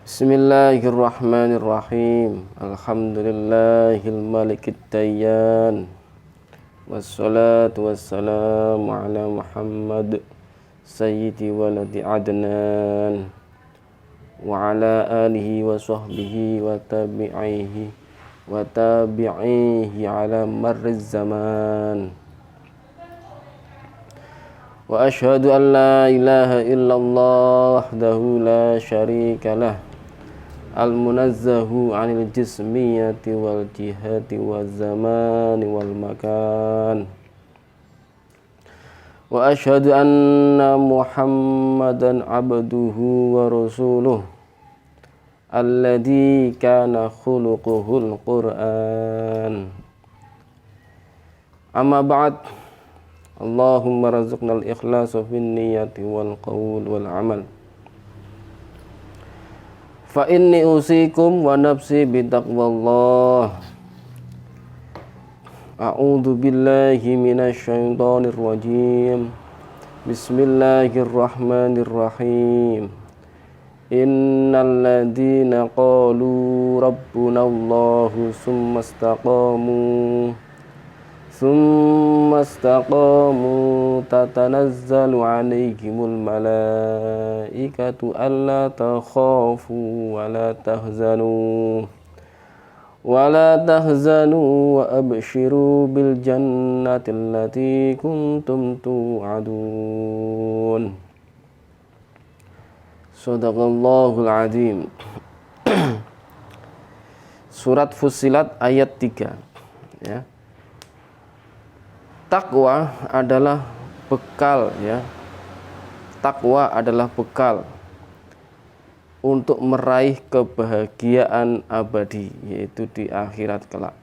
Bismillahirrahmanirrahim. Alhamdulillahil malikid dayyan. Wassalatu wassalamu ala Muhammad sayyidi waladi adnan wa ala alihi wa sahbihi wa tabi'ihi ala marriz zaman. Wa ashhadu an la ilaha illallah wahdahu la syarika lah, al-munazzahu 'anil jismiyati wal jihati waz zamani wal makan. Wa ashhadu anna Muhammadan 'abduhu wa rasuluh alladzi kana khuluquhul Qur'an. Amma ba'd. Allahumma razuqnal ikhlasa fin niyyati wal qaul wal amal. Fa inni usikum wa nafsi bitaqwallah. A'udzu billahi minasy syaithanir rajim. Bismillahirrahmanirrahim. Innal ladzina qalu rabbunallahu tsumma istaqamu tatanazzalu 'alaihimul malaikatu alla takhafu wa la tahzanu wa abshiru bil jannati allati kuntum tu'adun. Shadaqallahul azim. Surat Fussilat ayat 3, ya. Takwa adalah bekal, ya. Takwa adalah bekal untuk meraih kebahagiaan abadi, yaitu di akhirat kelak.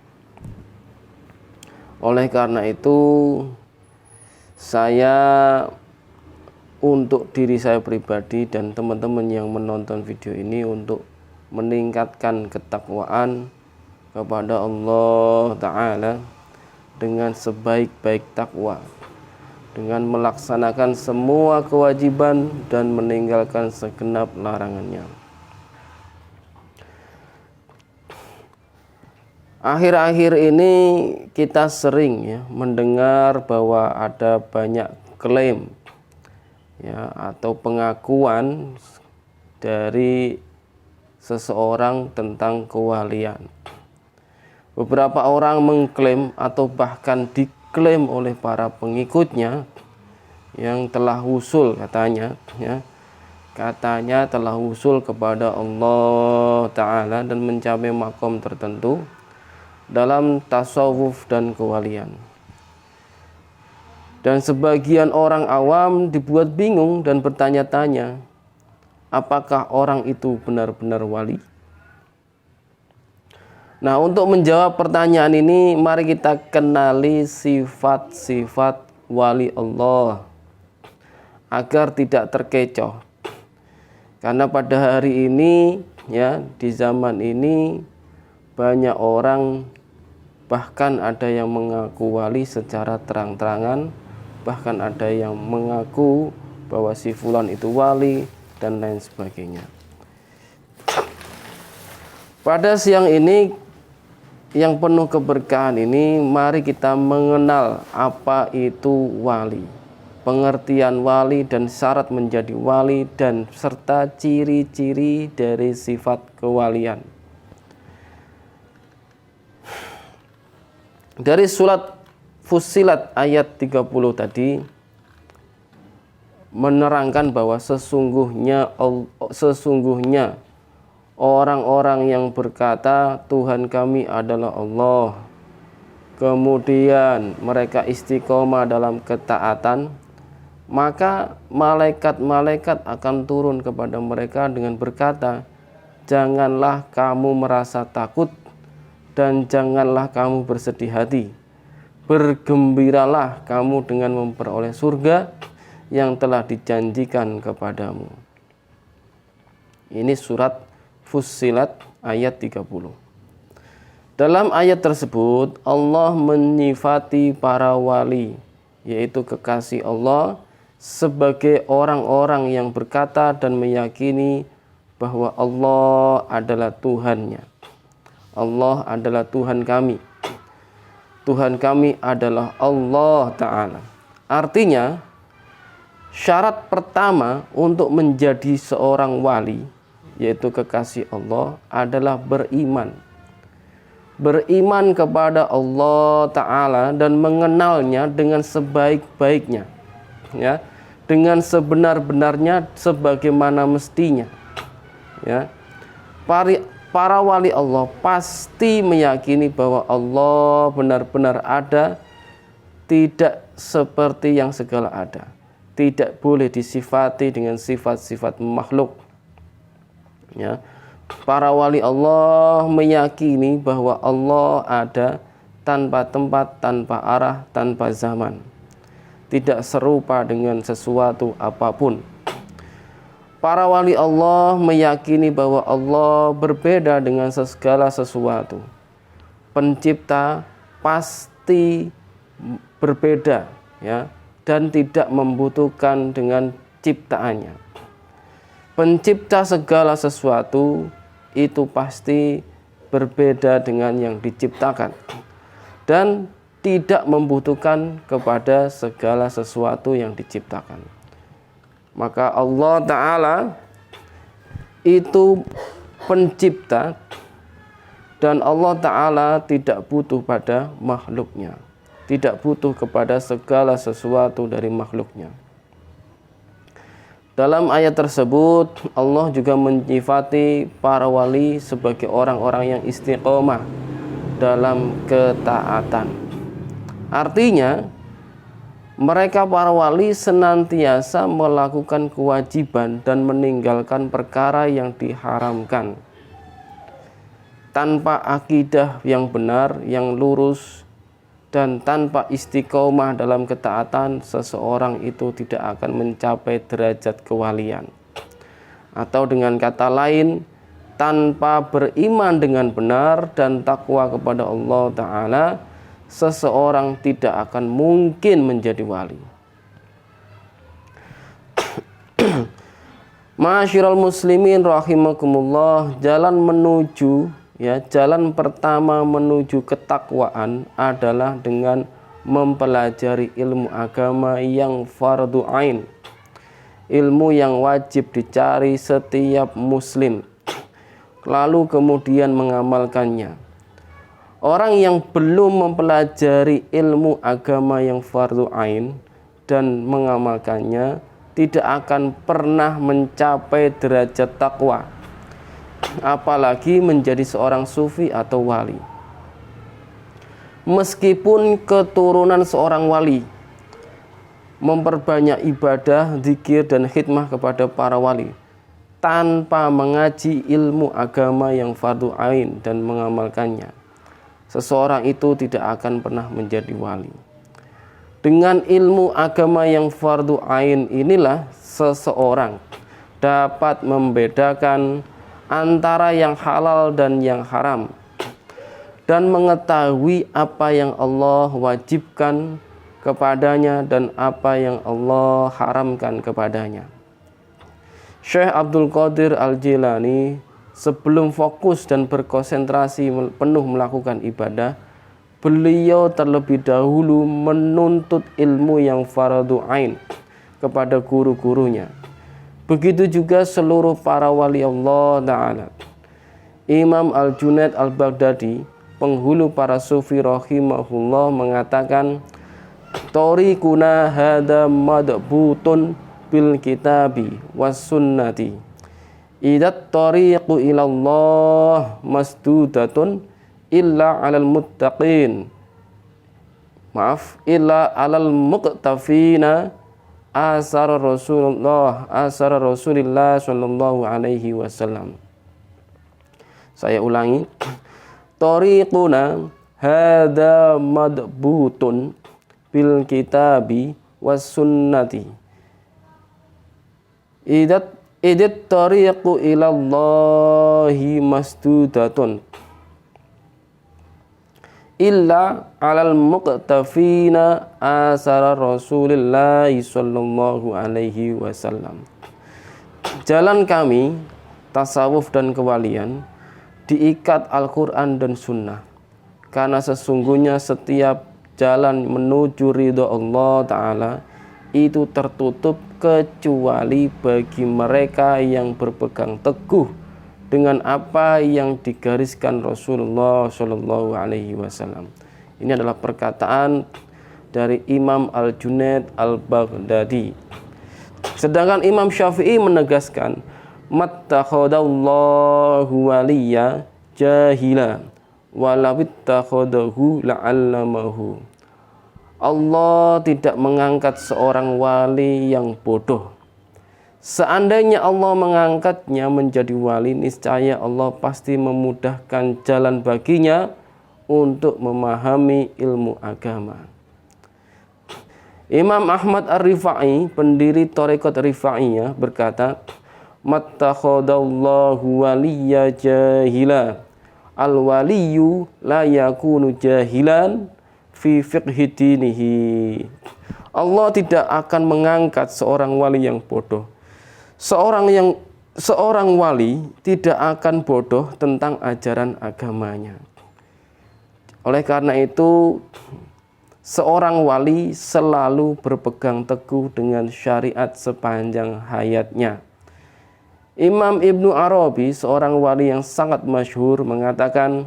Oleh karena itu, saya untuk diri saya pribadi dan teman-teman yang menonton video ini untuk meningkatkan ketakwaan kepada Allah Ta'ala dengan sebaik-baik takwa, dengan melaksanakan semua kewajiban dan meninggalkan segenap larangannya. Akhir-akhir ini kita sering, ya, mendengar bahwa ada banyak klaim, ya, atau pengakuan dari seseorang tentang kewalian. Beberapa orang mengklaim atau bahkan diklaim oleh para pengikutnya yang telah usul, katanya, ya, katanya telah usul kepada Allah Ta'ala dan mencapai makom tertentu dalam tasawuf dan kewalian. Dan sebagian orang awam dibuat bingung dan bertanya-tanya, apakah orang itu benar-benar wali? Nah, untuk menjawab pertanyaan ini, mari kita kenali sifat-sifat wali Allah agar tidak terkecoh. Karena pada hari ini, ya, di zaman ini banyak orang, bahkan ada yang mengaku wali secara terang-terangan, bahkan ada yang mengaku bahwa si fulan itu wali dan lain sebagainya. Pada siang ini yang penuh keberkahan ini, mari kita mengenal apa itu wali, pengertian wali dan syarat menjadi wali, dan serta ciri-ciri dari sifat kewalian. Dari surat Fussilat ayat 30 tadi menerangkan bahwa sesungguhnya orang-orang yang berkata Tuhan kami adalah Allah, kemudian mereka istiqomah dalam ketaatan, maka malaikat-malaikat akan turun kepada mereka dengan berkata, janganlah kamu merasa takut dan janganlah kamu bersedih hati, bergembiralah kamu dengan memperoleh surga yang telah dijanjikan kepadamu. Ini surat Fussilat ayat 30. Dalam ayat tersebut Allah menyifati para wali, yaitu kekasih Allah, sebagai orang-orang yang berkata dan meyakini bahwa Allah adalah Tuhannya. Allah adalah Tuhan kami. Tuhan kami adalah Allah Ta'ala. Artinya, syarat pertama untuk menjadi seorang wali, yaitu kekasih Allah, adalah beriman. Beriman kepada Allah Ta'ala dan mengenalnya dengan sebaik-baiknya, ya, dengan sebenar-benarnya sebagaimana mestinya, ya. Para wali Allah pasti meyakini bahwa Allah benar-benar ada, tidak seperti yang segala ada, tidak boleh disifati dengan sifat-sifat makhluk, ya. Para wali Allah meyakini bahwa Allah ada tanpa tempat, tanpa arah, tanpa zaman, tidak serupa dengan sesuatu apapun. Para wali Allah meyakini bahwa Allah berbeda dengan segala sesuatu. Pencipta pasti berbeda, ya, dan tidak membutuhkan dengan ciptaannya. Pencipta segala sesuatu itu pasti berbeda dengan yang diciptakan dan tidak membutuhkan kepada segala sesuatu yang diciptakan. Maka Allah Ta'ala itu pencipta dan Allah Ta'ala tidak butuh pada makhluknya, tidak butuh kepada segala sesuatu dari makhluknya. Dalam ayat tersebut Allah juga menyifati para wali sebagai orang-orang yang istiqomah dalam ketaatan. Artinya mereka para wali senantiasa melakukan kewajiban dan meninggalkan perkara yang diharamkan. Tanpa akidah yang benar, yang lurus, dan tanpa istiqomah dalam ketaatan, seseorang itu tidak akan mencapai derajat kewalian. Atau dengan kata lain, tanpa beriman dengan benar dan takwa kepada Allah Ta'ala, seseorang tidak akan mungkin menjadi wali. Ma'asyiral muslimin rahimakumullah, jalan pertama menuju ketakwaan adalah dengan mempelajari ilmu agama yang fardu ain, ilmu yang wajib dicari setiap muslim, lalu kemudian mengamalkannya. Orang yang belum mempelajari ilmu agama yang fardu ain dan mengamalkannya tidak akan pernah mencapai derajat takwa, apalagi menjadi seorang sufi atau wali. Meskipun keturunan seorang wali memperbanyak ibadah, zikir, dan khidmah kepada para wali, tanpa mengaji ilmu agama yang fardu ain dan mengamalkannya, seseorang itu tidak akan pernah menjadi wali. Dengan ilmu agama yang fardu ain inilah seseorang dapat membedakan antara yang halal dan yang haram, dan mengetahui apa yang Allah wajibkan kepadanya dan apa yang Allah haramkan kepadanya. Syekh Abdul Qadir Al-Jilani sebelum fokus dan berkonsentrasi penuh melakukan ibadah, beliau terlebih dahulu menuntut ilmu yang fardu ain kepada guru-gurunya. Begitu juga seluruh para wali Allah Ta'ala. Imam Al-Junaid Al-Baghdadi, penghulu para sufi rahimahullah, mengatakan, "Tariquna hadha madbutun bil kitabi was sunnati. Idat tariqu ilallah masdudatun illa alal muttaqin." Illa alal muqtafina asar Rasulullah sallallahu alaihi wasallam. Saya ulangi. Tariquna hadha madbutun bil kitabi was sunnati. Idat tariqu ilallahi masdudatun illa alal muqtafina asara Rasulillah sallallahu alaihi wasallam. Jalan kami tasawuf dan kewalian diikat Al-Quran dan Sunnah. Karena sesungguhnya setiap jalan menuju ridho Allah Ta'ala itu tertutup kecuali bagi mereka yang berpegang teguh dengan apa yang digariskan Rasulullah Shallallahu Alaihi Wasallam. Ini adalah perkataan dari Imam Al-Junaid Al-Baghdadi. Sedangkan Imam Syafi'i menegaskan, mattakhadallahu waliya jahila walawittakhadahu la'allamahu. Allah tidak mengangkat seorang wali yang bodoh. Seandainya Allah mengangkatnya menjadi wali, niscaya Allah pasti memudahkan jalan baginya untuk memahami ilmu agama. Imam Ahmad Ar-Rifai, pendiri Thariqat Rifaiyah, berkata, mattakhadallahu waliya jahila. Al-waliyu la yakunu jahilan fi fiqhi dinihi. Allah tidak akan mengangkat seorang wali yang bodoh. Seorang wali tidak akan bodoh tentang ajaran agamanya. Oleh karena itu, seorang wali selalu berpegang teguh dengan syariat sepanjang hayatnya. Imam Ibnu Arabi, seorang wali yang sangat masyhur, mengatakan,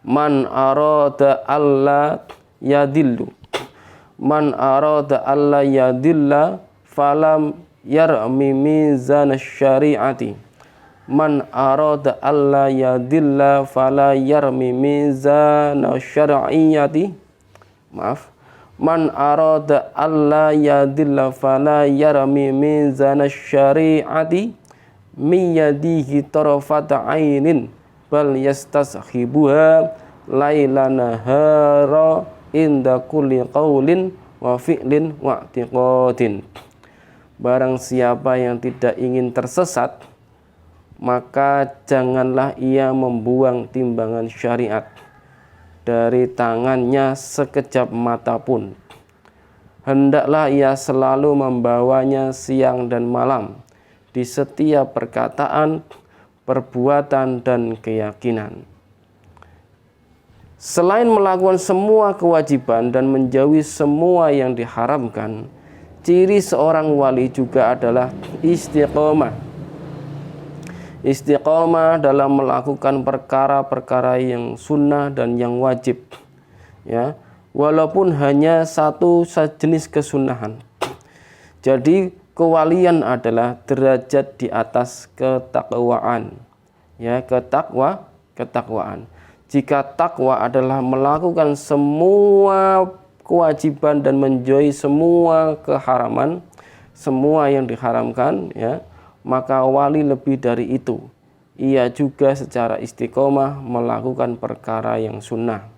man arada alla yadillu, man arada alla yadilla falam yarmi mizan syariati, man arada alla yadilla fala yarmi mizan syar'iyati, man arada alla yadilla fala yarmi mizan syariati miyadihi tarafata ainin bal yastashibuha laila nahara inda kulli qaulin wa fi'lin wa i'tiqadin. Barang siapa yang tidak ingin tersesat, maka janganlah ia membuang timbangan syariat dari tangannya sekejap mata pun. Hendaklah ia selalu membawanya siang dan malam di setiap perkataan, perbuatan, dan keyakinan. Selain melakukan semua kewajiban dan menjauhi semua yang diharamkan, ciri seorang wali juga adalah istiqomah. Istiqomah dalam melakukan perkara-perkara yang sunnah dan yang wajib, ya, walaupun hanya satu jenis kesunahan. Jadi kewalian adalah derajat di atas ketakwaan, ya, ketakwaan. Jika takwa adalah melakukan semua kewajiban dan menjauhi semua keharaman, semua yang diharamkan, ya, maka wali lebih dari itu. Ia juga secara istiqomah melakukan perkara yang sunnah.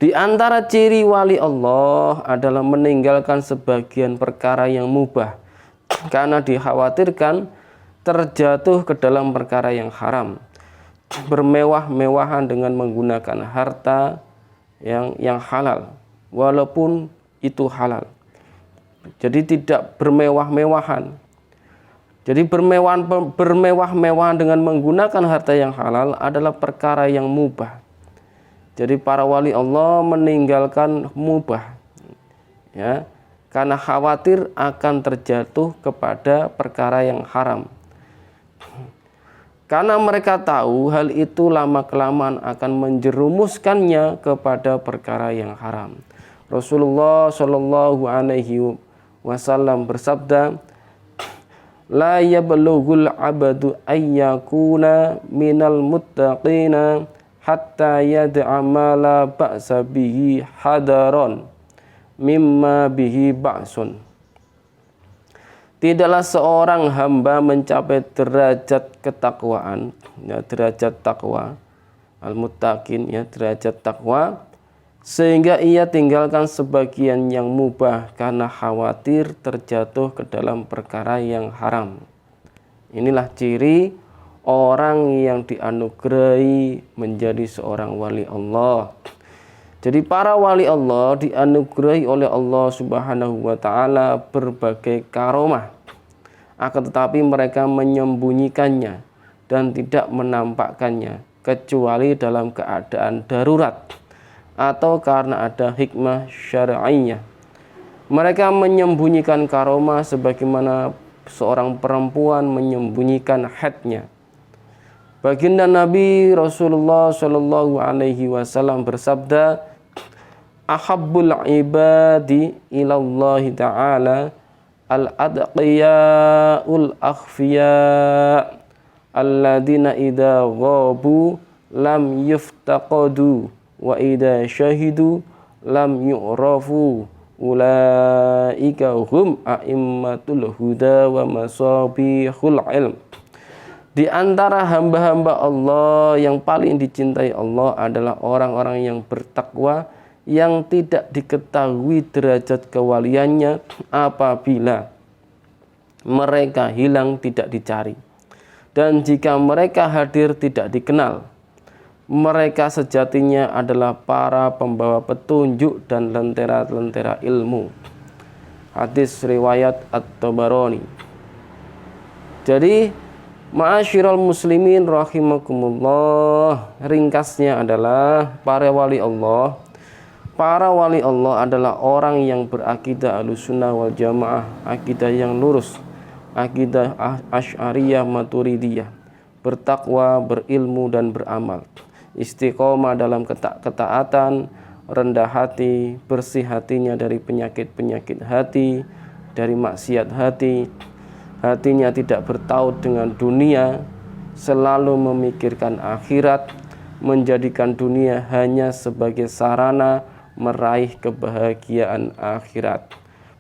Di antara ciri wali Allah adalah meninggalkan sebagian perkara yang mubah karena dikhawatirkan terjatuh ke dalam perkara yang haram. Bermewah-mewahan dengan menggunakan harta yang halal, walaupun itu halal. Jadi tidak bermewah-mewahan. Jadi bermewah-mewahan dengan menggunakan harta yang halal adalah perkara yang mubah. Jadi para wali Allah meninggalkan mubah, ya, karena khawatir akan terjatuh kepada perkara yang haram. Karena mereka tahu hal itu lama-kelamaan akan menjerumuskannya kepada perkara yang haram. Rasulullah Shallallahu Alaihi Wasallam bersabda, la yablughul abadu ayyakuna minal muttaqina hatta yad'a ma la ba'sa bihi hadaron mimma bihi ba'sun. Tidaklah seorang hamba mencapai derajat ketakwaan, ya, derajat takwa, al-muttaqin, ya, derajat takwa, sehingga ia tinggalkan sebagian yang mubah karena khawatir terjatuh ke dalam perkara yang haram. Inilah ciri orang yang dianugerahi menjadi seorang wali Allah. Jadi para wali Allah dianugerahi oleh Allah Subhanahu wa taala berbagai karomah. akan tetapi mereka menyembunyikannya dan tidak menampakkannya kecuali dalam keadaan darurat atau karena ada hikmah syar'iyah. Mereka menyembunyikan karomah sebagaimana seorang perempuan menyembunyikan haidnya. Baginda Nabi Rasulullah Shallallahu Alaihi Wasallam bersabda, "Ahabbul ibadi ilallahi ta'ala al-adqiyaul akhfiya alladzina idza ghabu lam yuftaqadu wa idza syahidu lam yu'rafu ulaika hum a'immatul huda wa masabihul ilm." Di antara hamba-hamba Allah yang paling dicintai Allah adalah orang-orang yang bertakwa, yang tidak diketahui derajat kewaliannya apabila mereka hilang tidak dicari, dan jika mereka hadir tidak dikenal. Mereka sejatinya adalah para pembawa petunjuk dan lentera-lentera ilmu. Hadis riwayat At-Tabarani. Jadi ma'asyiral muslimin rahimakumullah, ringkasnya adalah para wali Allah. Para wali Allah adalah orang yang berakidah Ahlussunnah wal Jamaah, akidah yang lurus, akidah Asy'ariyah Maturidiyah, bertakwa, berilmu dan beramal, istiqomah dalam ketaatan, rendah hati, bersih hatinya dari penyakit-penyakit hati, dari maksiat hati. Hatinya tidak bertaut dengan dunia, selalu memikirkan akhirat, menjadikan dunia hanya sebagai sarana meraih kebahagiaan akhirat.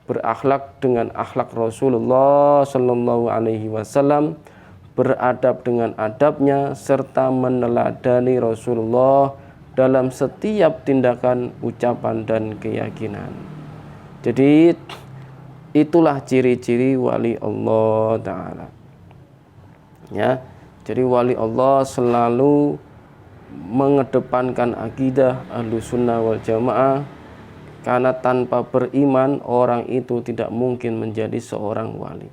Berakhlak dengan akhlak Rasulullah Sallallahu Alaihi Wasallam, beradab dengan adabnya, serta meneladani Rasulullah dalam setiap tindakan, ucapan, dan keyakinan. Jadi itulah ciri-ciri wali Allah Ta'ala. Ya, jadi wali Allah selalu mengedepankan akidah Ahlussunnah wal Jamaah, karena tanpa beriman orang itu tidak mungkin menjadi seorang wali.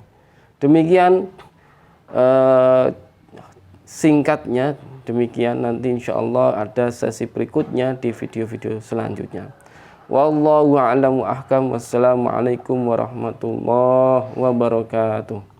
Demikian singkatnya, demikian. Nanti insya Allah ada sesi berikutnya di video-video selanjutnya. Wallahu a'lam wa ahkam. Wassalamualaikum warahmatullahi wabarakatuh.